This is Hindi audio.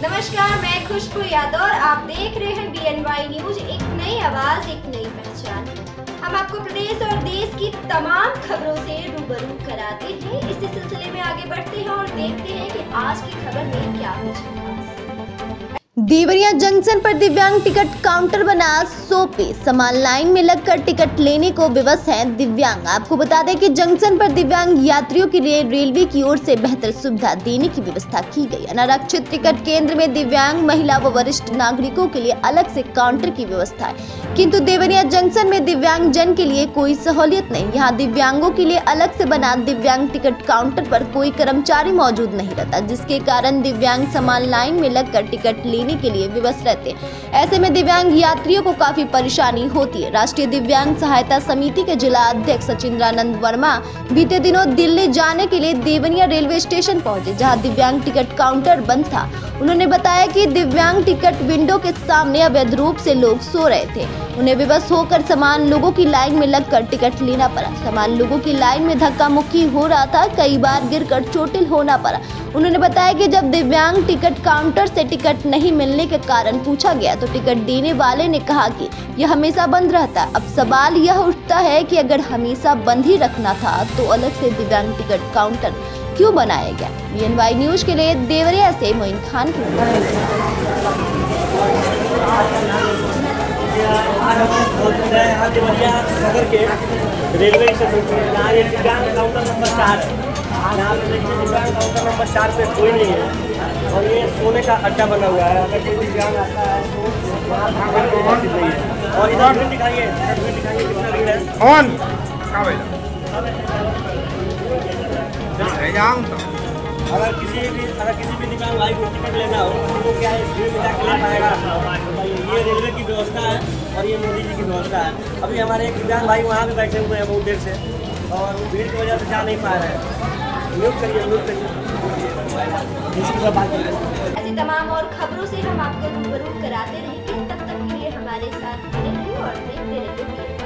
नमस्कार, मैं खुशबू यादव और आप देख रहे हैं BNY न्यूज। एक नई आवाज, एक नई पहचान। हम आपको प्रदेश और देश की तमाम खबरों से रूबरू कराते हैं। इसी सिलसिले में आगे बढ़ते हैं और देखते हैं कि आज की खबर में क्या कुछ है। देवरिया जंक्शन पर दिव्यांग टिकट काउंटर बना 100 पे सामान लाइन में लगकर टिकट लेने को विवश हैं दिव्यांग। आपको बता दें कि जंक्शन पर दिव्यांग यात्रियों के लिए रेलवे की ओर से बेहतर सुविधा देने की व्यवस्था की गई। अनारक्षित टिकट केंद्र में दिव्यांग, महिला व वरिष्ठ नागरिकों के लिए अलग से काउंटर की व्यवस्था है, किंतु देवरिया जंक्शन में दिव्यांग जन के लिए कोई सहूलियत नहीं। यहाँ दिव्यांगों के लिए अलग से बना दिव्यांग टिकट काउंटर पर कोई कर्मचारी मौजूद नहीं रहता, जिसके कारण दिव्यांग सामान लाइन में लगकर टिकट लेने के लिए विवश रहते हैं। ऐसे में दिव्यांग यात्रियों को काफी परेशानी होती है। राष्ट्रीय दिव्यांग सहायता समिति के जिला अध्यक्ष सचिंद्रानंद वर्मा बीते दिनों दिल्ली जाने के लिए देवरिया रेलवे स्टेशन पहुंचे, जहां दिव्यांग टिकट काउंटर बंद था। उन्होंने बताया कि दिव्यांग टिकट विंडो के सामने अवैध रूप से लोग सो रहे थे। उन्हें विवश होकर समान लोगों की लाइन में लगकर टिकट लेना पड़ा। समान लोगों की लाइन में धक्का मुक्की हो रहा था, कई बार गिरकर चोटिल होना पड़ा। उन्होंने बताया कि जब दिव्यांग टिकट काउंटर से टिकट नहीं मिलने के कारण पूछा गया तो टिकट देने वाले ने कहा कि यह हमेशा बंद रहता है। अब सवाल यह उठता है कि अगर हमेशा बंद ही रखना था तो अलग से दिव्यांग टिकट काउंटर क्यों बनाया गया। BNY न्यूज के लिए देवरिया से मोइन खान की railway station counter number 4 counter number 4 पे कोई नहीं है और ये सोने का अड्डा बना हुआ है। अगर कोई दिव्यांग आता है तो और इधर दिखाइए कितना भीड़ है। अगर किसी भी दिव्यांग भाई को टिकट लेना हो तो क्या है, भीड़ में जाकर ले पाएगा। ये रेलवे की व्यवस्था है और ये मोदी जी की व्यवस्था है। अभी हमारे एक दिव्यांग भाई वहाँ पे बैठे हुए हैं बहुत देर से और भीड़ की वजह से जा नहीं पा रहे हैं। म्यूट करिए। ऐसी तमाम और खबरों से हम आपको रूबरू कराते रहेंगे। तब तक के लिए हमारे साथ बने रहिए और देखते रहिए।